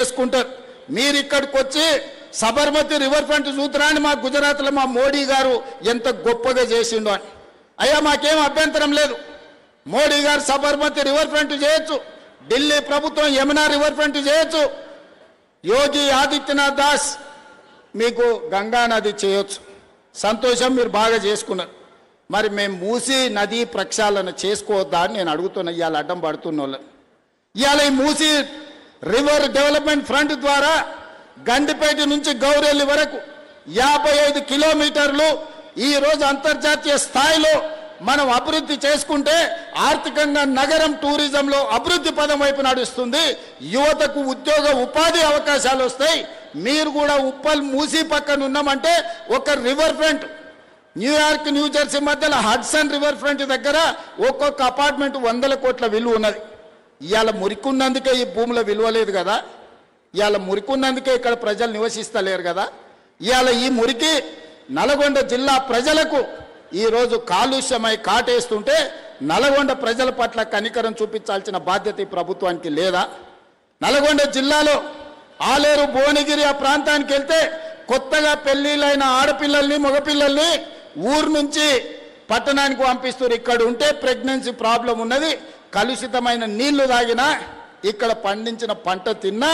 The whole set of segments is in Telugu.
చేసుకుంటారు. మీరు ఇక్కడికి వచ్చి సబర్మతి రివర్ ఫ్రంట్ చూద్దామని మా గుజరాత్లో మా మోడీ గారు ఎంత గొప్పగా చేసిండో అని. అయ్యా మాకేం అభ్యంతరం లేదు, మోడీ గారు సబర్మతి రివర్ ఫ్రంట్ చేయొచ్చు, ఢిల్లీ ప్రభుత్వం యమునా రివర్ ఫ్రంట్ చేయొచ్చు, యోగి ఆదిత్యనాథ్ దాస్ మీకు గంగా నది చేయొచ్చు. సంతోషం, మీరు బాగా చేసుకున్నారు. మరి మేము మూసీ నది ప్రక్షాళన చేసుకోవద్దా అని నేను అడుగుతున్నా. ఇవాళ అడ్డం పడుతున్న వాళ్ళని. ఇవాళ ఈ మూసీ రివర్ డెవలప్మెంట్ ఫ్రంట్ ద్వారా గండిపేట నుంచి గౌరెల్లి వరకు 55 కిలోమీటర్లు ఈరోజు అంతర్జాతీయ స్థాయిలో మనం అభివృద్ధి చేసుకుంటే ఆర్థికంగా నగరం టూరిజంలో అభివృద్ధి పదం వైపు నడుస్తుంది. యువతకు ఉద్యోగ ఉపాధి అవకాశాలు వస్తాయి. మీరు కూడా ఉప్పల్ మూసీ పక్కన ఉన్నామంటే ఒక రివర్ ఫ్రంట్, న్యూయార్క్ న్యూజెర్సీ మధ్యలో హడ్సన్ రివర్ ఫ్రంట్ దగ్గర ఒక్కొక్క అపార్ట్మెంట్ 100 కోట్ల విలువ ఉన్నది. ఇవాళ మురికున్నందుకే ఈ భూమిలో విలువ లేదు కదా, ఇవాళ మురికున్నందుకే ఇక్కడ ప్రజలు నివసిస్తలేరు కదా. ఇవాళ ఈ మురికి నల్గొండ జిల్లా ప్రజలకు ఈరోజు కాలుష్యమై కాటేస్తుంటే నల్గొండ ప్రజల పట్ల కనికరం చూపించాల్సిన బాధ్యత ఈ ప్రభుత్వానికి లేదా? నల్గొండ జిల్లాలో ఆలేరు భువనగిరి ఆ ప్రాంతానికి వెళ్తే కొత్తగా పెళ్లిళ్ళైన ఆడపిల్లల్ని మగపిల్లల్ని ఊరు నుంచి పట్టణానికి పంపిస్తారు. ఇక్కడ ఉంటే ప్రెగ్నెన్సీ ప్రాబ్లం ఉన్నది, కలుషితమైన నీళ్లు తాగినా ఇక్కడ పండించిన పంట తిన్నా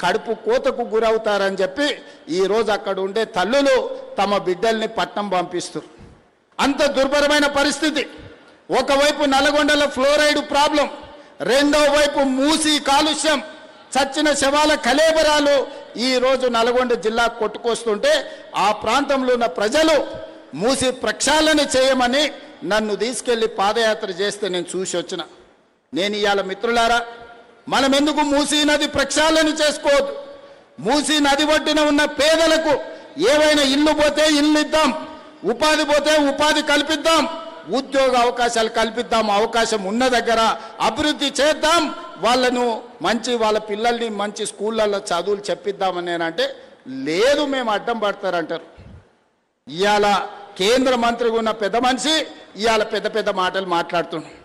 కడుపు కోతకు గురవుతారని చెప్పి ఈరోజు అక్కడ ఉండే తల్లులు తమ బిడ్డల్ని పట్నం పంపిస్తారు. అంత దుర్భరమైన పరిస్థితి. ఒకవైపు నల్గొండలో ఫ్లోరైడ్ ప్రాబ్లం, రెండో వైపు మూసి కాలుష్యం, చచ్చిన శవాల కలేబరాలు ఈరోజు నల్గొండ జిల్లా కొట్టుకొస్తుంటే ఆ ప్రాంతంలో ఉన్న ప్రజలు మూసి ప్రక్షాళన చేయమని నన్ను తీసుకెళ్లి పాదయాత్ర చేస్తే నేను చూసి వచ్చిన. నేను ఇవాళ మిత్రులారా, మనం ఎందుకు మూసీ నది ప్రక్షాళన చేసుకోవద్దు? మూసీ నది ఒడ్డున ఉన్న పేదలకు ఏవైనా ఇల్లు పోతే ఇల్లు ఇద్దాం, ఉపాధి పోతే ఉపాధి కల్పిద్దాం, ఉద్యోగ అవకాశాలు కల్పిద్దాం. అవకాశం ఉన్న దగ్గర అభివృద్ధి చేద్దాం, వాళ్ళను వాళ్ళ పిల్లల్ని మంచి స్కూళ్ళల్లో చదువులు చెప్పిద్దామని నేనంటే లేదు, మేము అడ్డం పడతారంటారు. ఇవాళ కేంద్ర మంత్రిగా ఉన్న పెద్ద మనిషి ఇవాళ పెద్ద పెద్ద మాటలు మాట్లాడుతున్నాం.